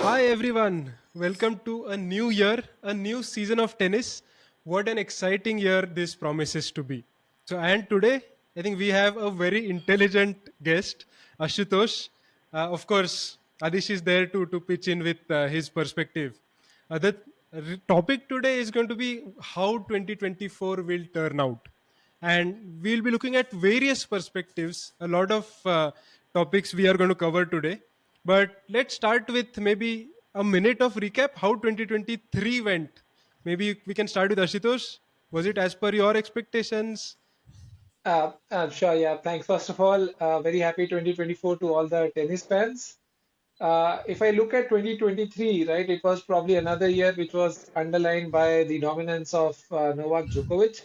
Hi everyone, welcome to a new year, a new season of tennis. What an exciting year this promises to be. And today, I think we have a very intelligent guest, Ashutosh. Of course, Adish is there to pitch in with his perspective. The topic today is going to be how 2024 will turn out. And we'll be looking at various perspectives, a lot of topics we are going to cover today. But let's start with maybe a minute of recap how 2023 went. Maybe we can start with Ashutosh. Was it as per your expectations? Sure, yeah. Thanks. First of all, very happy 2024 to all the tennis fans. If I look at 2023, right, it was probably another year which was underlined by the dominance of Novak Djokovic.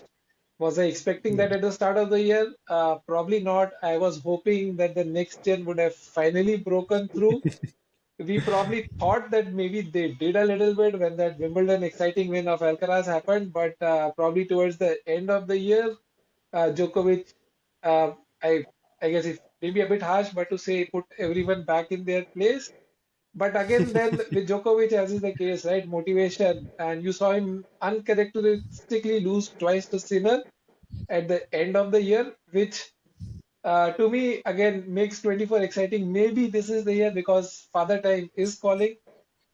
Was I expecting that Yes. at the start of the year? Probably not. I was hoping that the next gen would have finally broken through. We probably thought that maybe they did a little bit when that Wimbledon exciting win of Alcaraz happened, but probably towards the end of the year, Djokovic, uh, I I guess it's maybe a bit harsh, but to say put everyone back in their place. But again, then with Djokovic, as is the case, right? Motivation, and you saw him uncharacteristically lose twice to Sinner at the end of the year, which to me again makes 24 exciting. Maybe this is the year because Father Time is calling.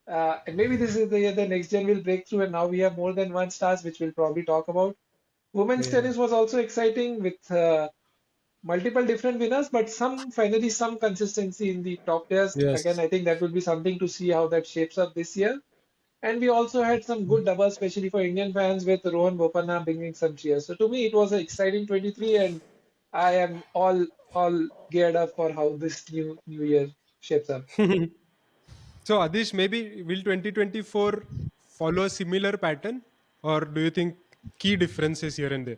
And maybe this is the year the next gen will break through, and now we have more than one stars, which we'll probably talk about. Women's Yeah. tennis was also exciting with multiple different winners, but finally some consistency in the top players. Again, Yes. I think that will be something to see how that shapes up this year. And we also had some good doubles, especially for Indian fans, with Rohan Bopanna bringing some cheers. So to me, it was an exciting 23, and I am all geared up for how this new year shapes up. So, Adish, maybe will 2024 follow a similar pattern, or do you think key differences here and there?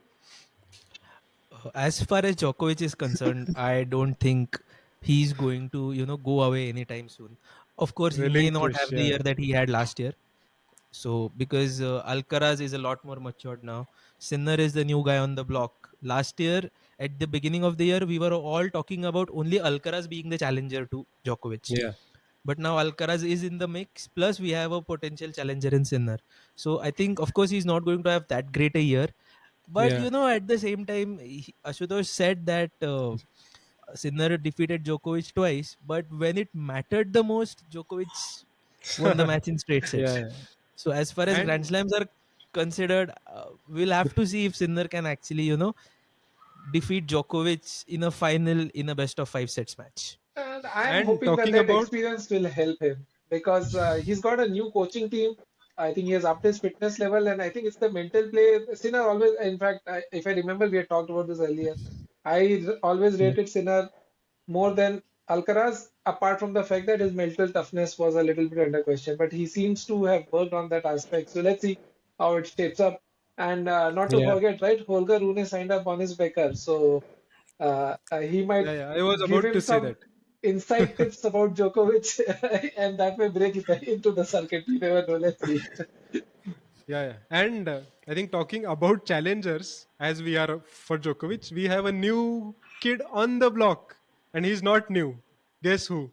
As far as Djokovic is concerned, I don't think he's going to, go away anytime soon. Of course, he may not Relinquish, have the yeah. year that he had last year. So, because Alcaraz is a lot more matured now, Sinner is the new guy on the block. Last year, at the beginning of the year, we were all talking about only Alcaraz being the challenger to Djokovic. Yeah. But now Alcaraz is in the mix. Plus, we have a potential challenger in Sinner. So, I think, of course, he's not going to have that great a year. But Yeah. at the same time, Ashutosh said that Sinner defeated Djokovic twice, but when it mattered the most, Djokovic won the match in straight Yeah. sets. Yeah. So as far as Grand And Slams are considered, we'll have to see if Sinner can actually, defeat Djokovic in a final in a best of five sets match. And I am and hoping that talking that about experience will help him because he's got a new coaching team. I think he has upped his fitness level, and I think it's the mental play. Sinner always, in fact, if I remember, we had talked about this earlier. Always rated Sinner more than Alcaraz, apart from the fact that his mental toughness was a little bit under question. But he seems to have worked on that aspect. So let's see how it shapes up. And not to yeah. forget, right, Holger Rune signed up on his Becker. So he Yeah, might yeah, I was give about him to say some that. inside tips about Djokovic, and that may break it into the circuit. You never know. Let's see. Yeah, yeah. And I think talking about challengers, as we are for Djokovic, we have a new kid on the block, and he's not new. Guess who?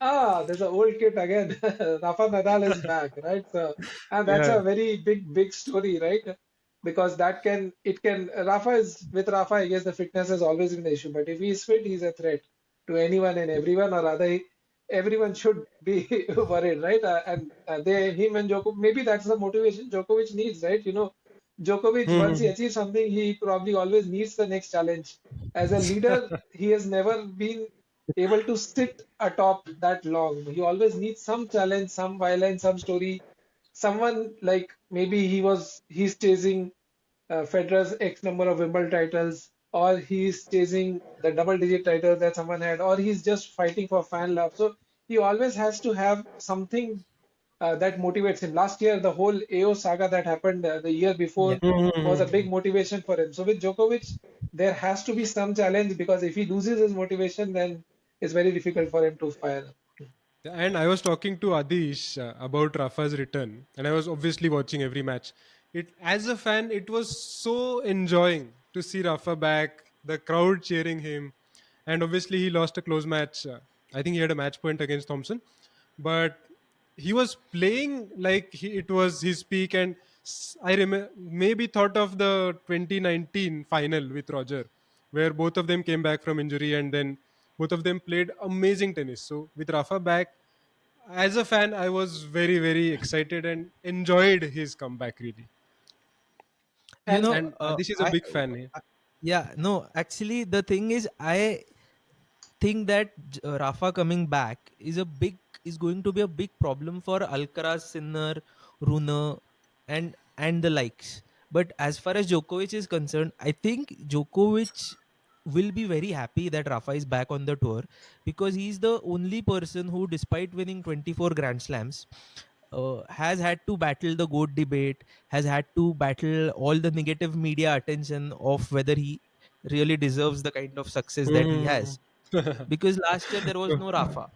There's an old kid again. Rafa Nadal is back, right? So, and that's Yeah, a very big story, right? Because Rafa is with Rafa, I guess the fitness has always been the issue. But if he's fit, he's a threat to anyone and everyone, or rather, everyone should be worried, right? Him and Djokovic, maybe that's the motivation Djokovic needs, right? Djokovic, once he yeah. achieves something, he probably always needs the next challenge. As a leader, he has never been able to sit atop that long. He always needs some challenge, some violence, some story. Someone like maybe he's chasing Federer's X number of Wimbledon titles, or he's chasing the double-digit titles that someone had, or he's just fighting for fan love. So he always has to have something that motivates him. Last year, the whole AO saga that happened the year Yeah. before was a big Mhm. motivation for him. So with Djokovic, there has to be some challenge because if he loses his motivation, then it's very difficult for him to fire up. And I was talking to Adish about Rafa's return, and I was obviously watching every match. It as a fan, it was so enjoying to see Rafa back, the crowd cheering him, and obviously he lost a close match. I think he had a match point against Thompson, but he was playing like it was his peak. And I remember, maybe thought of the 2019 final with Roger, where both of them came back from injury, and then both of them played amazing tennis. So with Rafa back, as a fan, I was very, very excited and enjoyed his comeback really. You And know, And this is a big fan here. yeah, no, actually, the thing is, I think that Rafa coming back is going to be a big problem for Alcaraz, Sinner, Rune, and the likes. But as far as Djokovic is concerned, I think Djokovic will be very happy that Rafa is back on the tour, because he's the only person who, despite winning 24 Grand Slams, has had to battle the GOAT debate, has had to battle all the negative media attention of whether he really deserves the kind of success that he Mhm. has. Because last year there was no Rafa,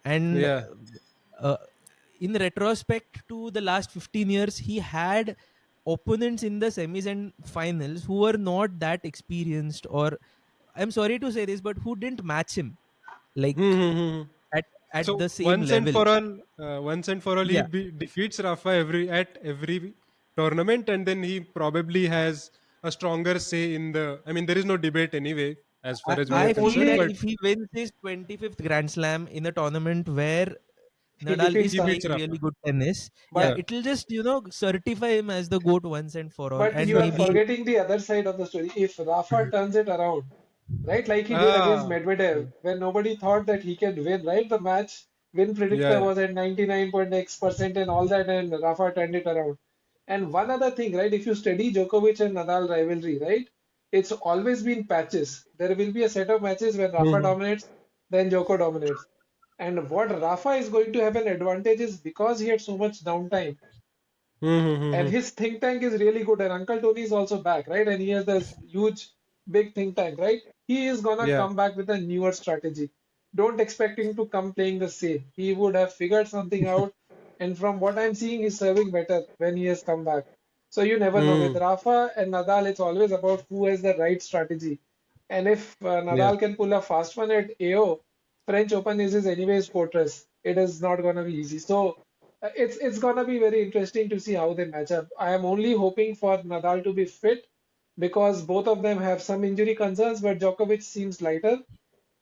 and Yeah. uh, in retrospect to the last 15 years, he had opponents in the semis and finals who were not that experienced, or I'm sorry to say this, but who didn't match him, like Mhm. at So the same level. once and for all, he Yeah, defeats Rafa every tournament, and then he probably has a stronger say in the. I mean, there is no debate anyway, as far as we are I feel concerned. that But only if he wins his 25th Grand Slam in a tournament where he Nadal defeats is he the, beats playing Rafa. really good tennis, yeah, but Yeah. it'll just, certify him as the GOAT once and for all. but And you are maybe, forgetting the other side of the story. If Rafa turns it around, right, like he did against Ah. Medvedev, when nobody thought that he can win, right? The match win Yeah. predictor Yeah. was at 99.x% and all that, and Rafa turned it around. And one other thing, right? If you study Djokovic and Nadal rivalry, right, it's always been patches. There will be a set of matches where Rafa Mhm. dominates, then Djoko dominates. And what Rafa is going to have an advantage is because he had so much downtime and Mhm. his think tank is really good. And Uncle Tony is also back, right? And he has this huge, big think tank, right? He is gonna Yeah. come back with a newer strategy. Don't expect him to come playing the same. He would have figured something out. And from what I'm seeing, he's serving better when he has come back. So you never know. With Mhm. Rafa and Nadal, it's always about who has the right strategy. And if Yeah. Nadal can pull a fast one at AO, French Open is his anyways fortress. It is not gonna be easy. So it's gonna be very interesting to see how they match up. I am only hoping for Nadal to be fit because both of them have some injury concerns, but Djokovic seems lighter.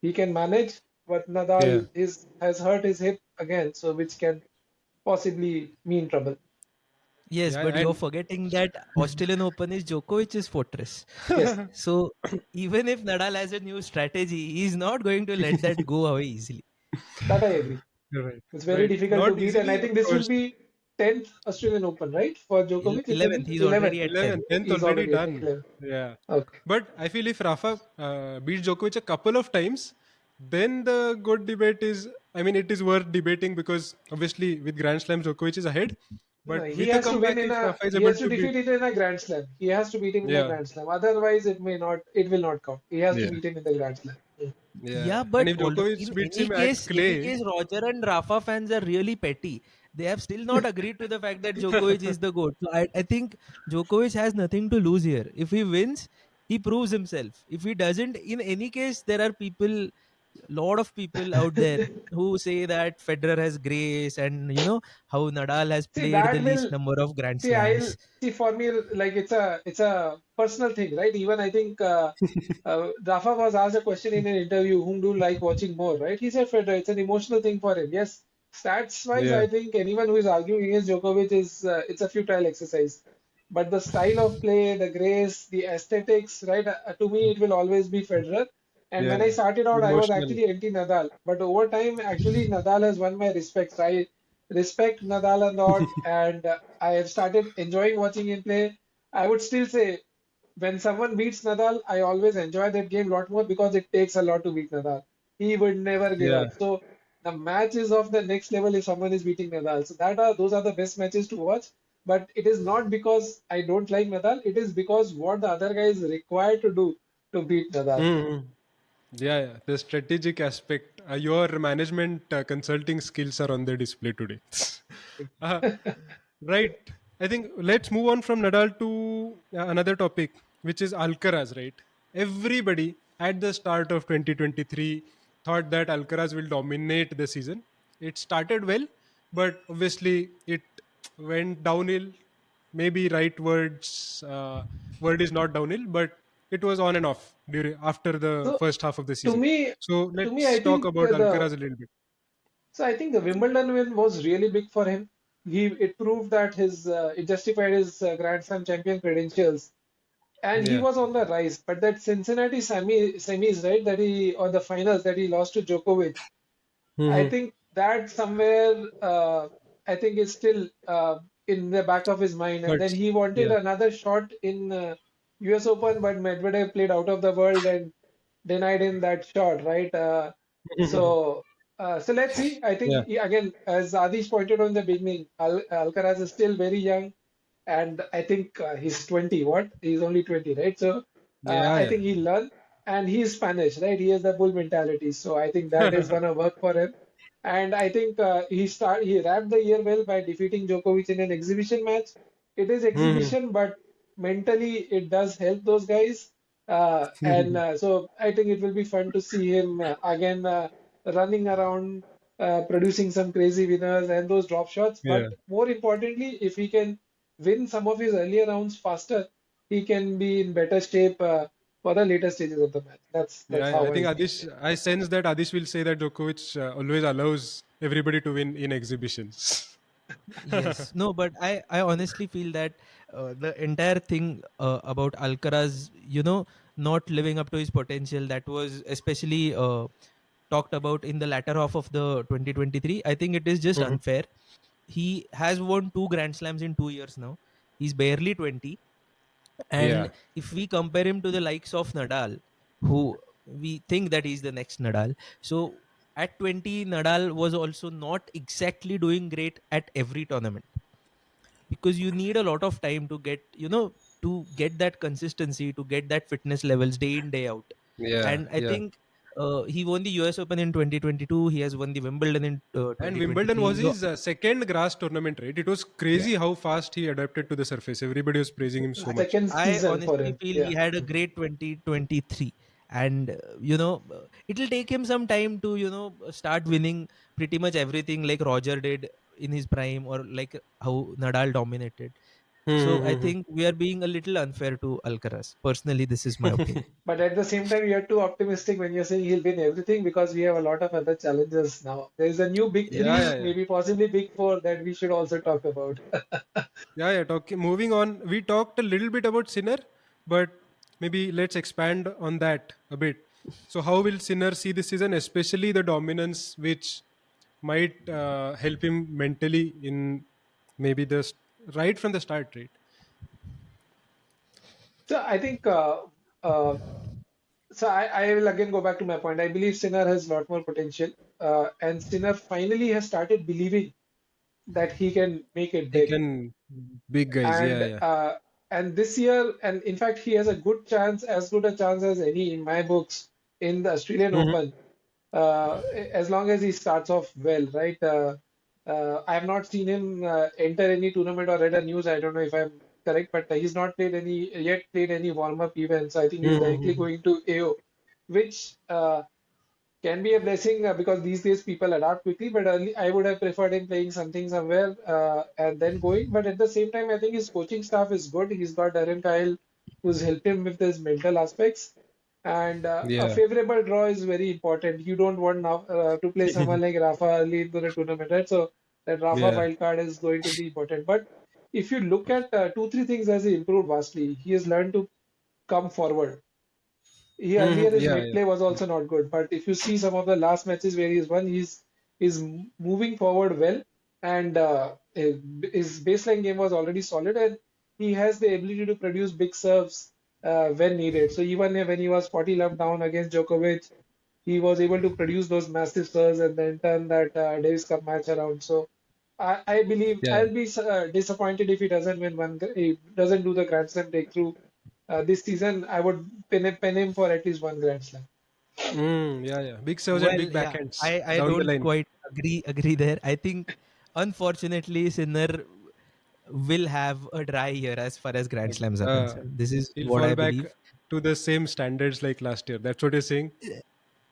He can manage, but Yeah. Nadal is has hurt his hip again, so which can possibly mean trouble. yes, Yeah. but you're And forgetting that Australian Open is Djokovic's fortress. Yes, So even if Nadal has a new strategy, he's not going to let that go away easily. that I agree. right. It's very Right. difficult to Not beat, and I easily, of think this will course. be 10th Australian Open, right? For Djokovic, it will be 11th, he's 11th. already at 10th. 11th, 10th He's already already at done. 11th. Yeah. Okay. But I feel if Rafa beats Djokovic a couple of times, then the good debate is, I mean, it is worth debating because obviously with Grand Slams, Djokovic is ahead. No, But he with a has to comeback, win in if a Rafa is he able has to to beat. defeat it in a Grand Slam. He has to beat him in the Yeah. Grand Slam. Otherwise, it will not count. He has to Yeah. beat him in the Grand Slam. Mm. Yeah. Yeah, And but if Djokovic beats him at any clay, case, Roger and Rafa fans are really petty. They have still not agreed to the fact that Djokovic is the GOAT. So I think Djokovic has nothing to lose here. If he wins, he proves himself. If he doesn't, in any case, there are people, lot of people out there who say that Federer has grace, and how Nadal has See, played the that least will number of Grand see. I'll Slams. see for me like it's a personal thing, right? Even I think Rafa was asked a question in an interview, whom do you like watching more, right? He said Federer. It's an emotional thing for him. Yes, stats wise, yeah. I think anyone who is arguing against Djokovic is it's a futile exercise. But the style of play, the grace, the aesthetics, right? To me, it will always be Federer. And when I Yeah. started out, I was Emotional. actually anti-Nadal. But over time, actually, Nadal has won my respect. I respect Nadal a lot, and I have started enjoying watching him play. I would still say when someone beats Nadal, I always enjoy that game a lot more because it takes a lot to beat Nadal. He would never give Yeah. up. So the match is of the next level if someone is beating Nadal. So those are the best matches to watch. But it is not because I don't like Nadal. It is because what the other guy is required to do to beat Nadal. Mhm. Yeah, yeah. The strategic aspect, your management consulting skills are on the display today. uh, right. I think let's move on from Nadal to another topic, which is Alcaraz, right? Everybody at the start of 2023 thought that Alcaraz will dominate the season. It started well, but obviously it went downhill. Maybe right word is not downhill, but it was on and off during after the So first half of the to season. me, So I let's talk think about Alcaraz a little bit. I think the Wimbledon win was really big for him. It proved that it justified his Grand Slam champion credentials, and he Yeah. was on the rise. But that Cincinnati semis, right, that he or the finals that he lost to Djokovic, I Hmm. think that somewhere, I think is still in the back of his mind. And But then he wanted yeah. another shot in US Open, but Medvedev played out of the world and denied him that shot, right? So, so let's see. I think Yeah. again, as Adish pointed out in the beginning, Alcaraz is still very young, and I think he's 20. What? He's only 20, right? So, Yeah. I Yeah. think he'll learn, and he's Spanish, right? He has the bull mentality, so I think that is gonna work for him. And I think he wrapped the year well by defeating Djokovic in an exhibition match. It is Hmm. exhibition, but mentally it does help those guys. And so I think it will be fun to see him again running around, producing some crazy winners and those drop shots. Yeah. But more importantly, if he can win some of his earlier rounds faster, he can be in better shape for the later stages of the match. That's Yeah, yeah. I how think I think. Adish. I sense that Adish will say that Djokovic always allows everybody to win in exhibitions. Yes, no, but I honestly feel that the entire thing about Alcaraz, not living up to his potential, that was especially talked about in the latter half of the 2023. I think it is just Mhm. unfair. He has won two Grand Slams in 2 years now. He's barely 20, and Yeah. if we compare him to the likes of Nadal, who we think that he's the next Nadal, so at 20, Nadal was also not exactly doing great at every tournament, because you need a lot of time to get that consistency, to get that fitness levels day in day out. Yeah. And I Yeah. think he won the US Open in 2022. He has won the Wimbledon in And Wimbledon 2023. was So his second grass tournament, right? It was yeah, crazy how fast he adapted to the surface. Everybody was praising him so much. Second I season for honestly him. feel he Yeah. had a great 2023. And it'll take him some time to start winning pretty much everything like Roger did in his prime, or like how Nadal dominated. So I Hmm. think we are being a little unfair to Alcaraz. Personally, this is my opinion. But at the same time, you're too optimistic when you're saying he'll win everything because we have a lot of other challenges now. There's a new big Yeah, three, yeah, yeah. maybe possibly big four that we should also talk about. Yeah, yeah. Moving on, we talked a little bit about Sinner, but maybe let's expand on that a bit. So, how will Sinner see this season, especially the dominance, which might help him mentally in maybe right from the start, right? So I think uh, I will again go back to my point. I believe Sinner has a lot more potential, and Sinner finally has started believing that he can make it He big. can big guys. Yeah, And yeah. this year, and in fact, he has a good chance, as good a chance as any in my books, in the Australian Hmm. Open, as long as he starts off well, right? I have not seen him enter any tournament or read a news. I don't know if I'm correct, but he's not played any warm-up events. I think he's directly Hmm. going to AO, which can be a blessing because these days people adapt quickly. But early, I would have preferred him playing something somewhere and then going. But at the same time, I think his coaching staff is good. He's got Darren Kyle, who's helped him with his mental aspects. And a Yeah. favorable draw is very important. You don't want now to play someone like Rafa early into the tournament, right? So that Rafa Yeah. wildcard is going to be important. But if you look at two, three things as he improved vastly, he has learned to come forward. He earlier his Yeah, mid yeah. play was also not good, but if you see some of the last matches where he's won, he's moving forward well, and his baseline game was already solid, and he has the ability to produce big serves when needed. So even when he was 40 love down against Djokovic, he was able to produce those massive serves and then turn that Davis Cup match around. So I believe Yeah. I'll be disappointed if he doesn't win he doesn't do the Grand Slam breakthrough this season. I would pen him for at least one Grand Slam. Yeah, yeah. Big serves and Well, big yeah, backhands I down the don't line. quite agree there. I think unfortunately Sinner will have a dry year as far as Grand Like, Slams are concerned. This is he'll what fall I back believe. to the same standards like last year. That's what you're saying.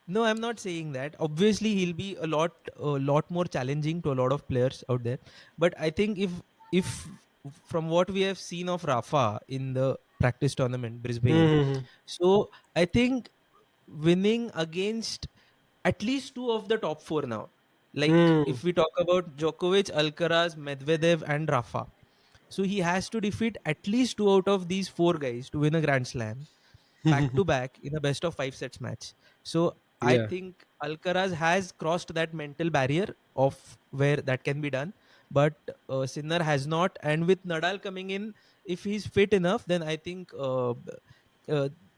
No, I'm not saying that. Obviously, he'll be a lot more challenging to a lot of players out there. But I think if from what we have seen of Rafa in the practice tournament, Brisbane, Mm-hmm. so I think winning against at least two of the top four now. Like Mm. if we talk about Djokovic, Alcaraz, Medvedev, and Rafa, so he has to defeat at least two out of these four guys to win a Grand Slam back to back in a best of five sets match. So I Yeah. think Alcaraz has crossed that mental barrier of where that can be done, but Sinner has not. And with Nadal coming in, if he's fit enough, then I think uh,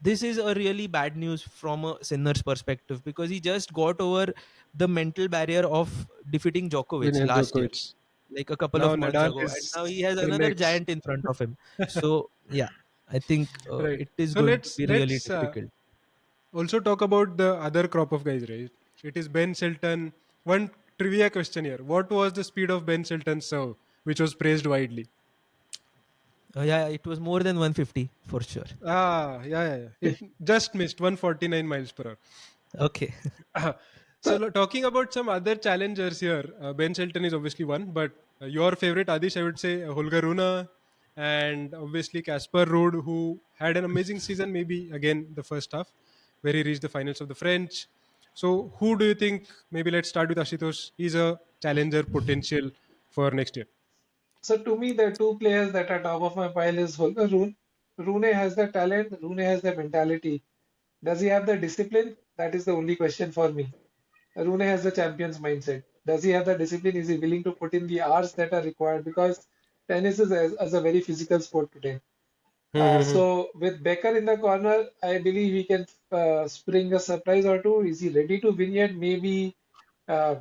this is a really bad news from a Sinner's perspective, because he just got over the mental barrier of defeating Djokovic Vinay last year, Djokovic. like a couple Now of months Nadal ago, and now he is has the another next. giant in front of him. So yeah, I think Right. it is So going to let's be really let's difficult. also talk about the other crop of guys, right? It is Ben Shelton. One trivia question here: what was the speed of Ben Shelton's serve, which was praised widely? Yeah, it was more than 150 for sure. Yeah. It just missed 149 miles per hour. Okay. So talking about some other challengers here, Ben Shelton is obviously one, but your favorite Adish, I would say Holger Rune, and obviously Casper Ruud, who had an amazing season. Maybe again the first half, where he reached the finals of the French. So who do you think? Maybe let's start with Ashutosh. He's a challenger potential for next year. So to me, the two players that are top of my pile is Holger Rune. Rune has the talent, Rune has the mentality. Does he have the discipline? That is the only question for me. Rune has the champion's mindset. Does he have the discipline? Is he willing to put in the hours that are required? Because tennis is a very physical sport today. Mm-hmm. So with Becker in the corner, I believe he can spring a surprise or two. Is he ready to win yet? Maybe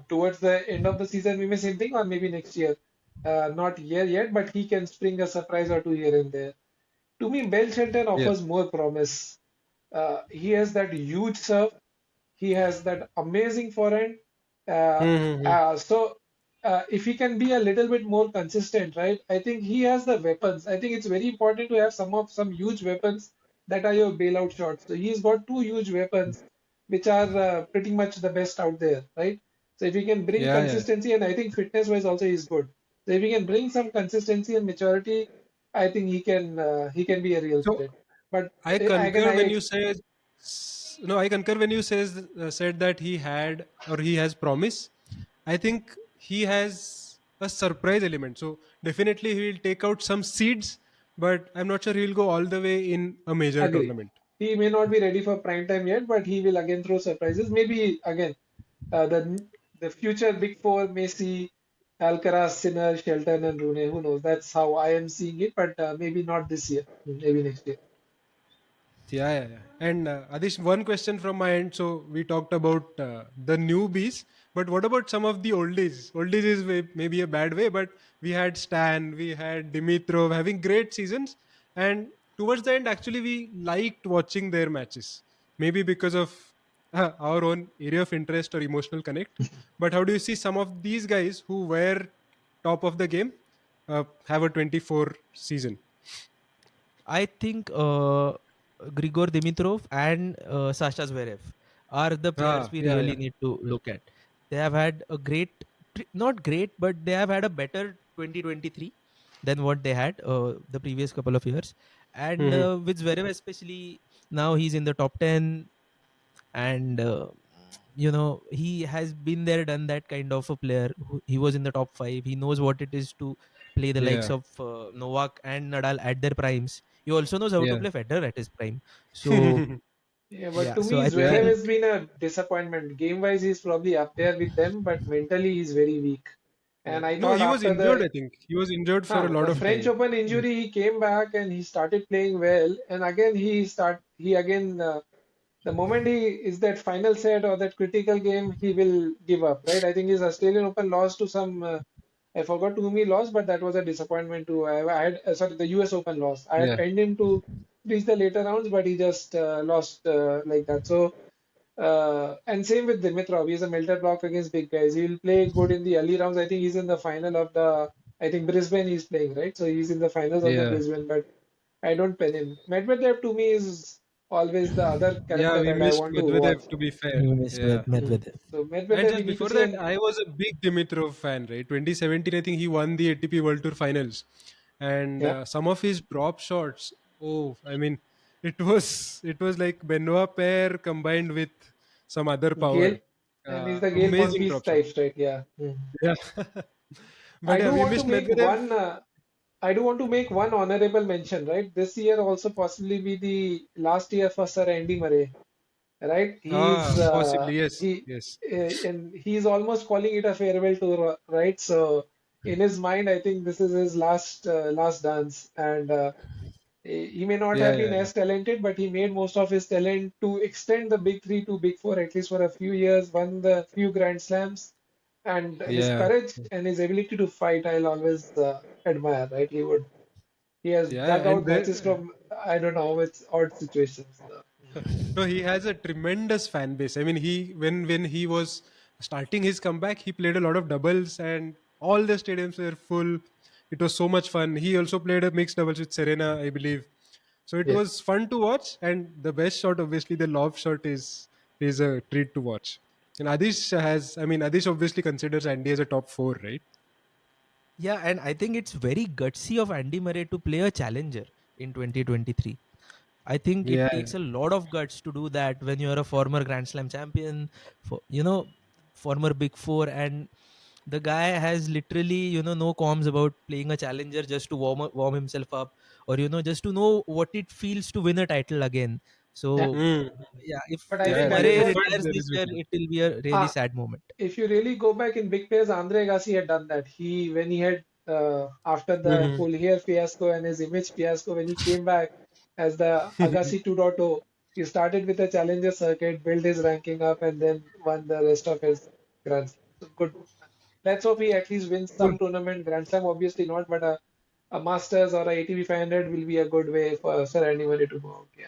towards the end of the season, maybe same thing, or maybe next year. Not here yet, but he can spring a surprise or two here and there. To me, Ben Shelton Yeah. offers more promise. He has that huge serve. He has that amazing forehand. Uh, Mm-hmm. if he can be a little bit more consistent, right? I think he has the weapons. I think it's very important to have some huge weapons that are your bailout shots. So he's got two huge weapons, which are pretty much the best out there, right? So if he can bring Yeah. consistency, and I think fitness-wise also he's good. So if he can bring some consistency and maturity, I think he can be a real So threat. But I again, concur when you say no. I concur when you said that he had or he has promise. I think he has a surprise element. So definitely he will take out some seeds, but I'm not sure he'll go all the way in a major agree. tournament. He may not be ready for prime time yet, but he will again throw surprises. Maybe again, the future big four may see Alcaraz, Sinner, Shelton, and Rune. Who knows? That's how I am seeing it, but maybe not this year. Maybe next year. Yeah. And Adish, one question from my end. So we talked about the newbies, but what about some of the oldies? Oldies is maybe a bad way, but we had Stan, we had Dimitrov having great seasons, and towards the end, actually, we liked watching their matches. Maybe because of our own area of interest or emotional connect. But how do you see some of these guys who were top of the game have a 24 season? I think Grigor Dimitrov and Sasha Zverev are the players we Yeah. really need to look at. They have had a great, not great, but they have had a better 2023 than what they had the previous couple of years. And Hmm. with Zverev, especially now he's in the top 10, and he has been there, done that kind of a player. He was in the top 5. He knows what it is to play the likes Yeah. of Novak and Nadal at their primes. He also knows how to Yeah. play Federer at his prime. So Yeah, but yeah, to so me, I Zverev Yeah. think has been a disappointment. Game-wise, he's probably up there with them, but mentally, he's very weak. Yeah. And I No, thought he was after injured, the I think. He was injured for a lot The of French time. Open Mm. injury, he came back and he started playing well. And again, he again, the moment he is that final set or that critical game, he will give up, right? I think his Australian Open lost to some, I forgot to whom he lost, but that was a disappointment too. I had, sorry, the US Open lost. I had Yeah. penned him to reach the later rounds, but he just lost like that. So, and same with Dimitrov. He's a melted block against big guys. He will play good in the early rounds. I think he's in the final of I think Brisbane he's playing, right? So he's in the finals of the Yeah. Brisbane, but I don't pen him. Medvedev to me is. always the other Yeah, character we that I missed want to watch. Medvedev to be fair. You missed Yeah. Medvedev. So And Medvedev, we just need to before see. that, And I was a big Dimitrov fan, right? 2017, I think he won the ATP World Tour Finals, and yeah, some of his drop shots. Oh, I mean, it was like Benoit pair combined with some other Gale, power. and he's the Gale Amazing Monfils drop shot. type, right? Yeah. Yeah, but I yeah, do we want to missed make Medvedev. one. I do want to make one honorable mention, right? This year also possibly be the last year for Sir Andy Murray, right? Possibly yes, yes. And he's almost calling it a farewell tour, right? So in his mind, I think this is his last dance, and he may not Yeah, have yeah, been as talented, but he made most of his talent to extend the big three to big four at least for a few years, won the few Grand Slams, and his yeah, courage and his ability to fight, I'll always admire, right? He has yeah, dug and out the, matches from I don't know which odd situations. no, he has a tremendous fan base. I mean, he when he was starting his comeback, he played a lot of doubles, and all the stadiums were full. It was so much fun. He also played a mixed doubles with Serena, I believe. So it Yes. was fun to watch. And the best shot, obviously, the lob shot is a treat to watch. And Adish obviously considers Andy as a top four, right? Yeah, and I think it's very gutsy of Andy Murray to play a challenger in 2023. I think it Yeah, takes a lot of guts to do that when you're a former Grand Slam champion, former Big Four, and the guy has literally, no qualms about playing a challenger just to warm himself up, or just to know what it feels to win a title again. Yeah. So mm. yeah, But I if think Yeah, that the is Murray what effort retires there this is year, with him. it will be a really uh, sad moment. if you really go back in big players, Andre Agassi had done that. He when he had after the Mhm. whole hair fiasco and his image fiasco, when he came back as the Agassi 2.0, he started with the challenger circuit, built his ranking up, and then won the rest of his Grand Slam. So good. Let's hope he at least wins some Good. tournament. Grand Slam, obviously not, but a Masters or a ATP 500 will be a good way for Sir Andy Murray to go out. Yeah.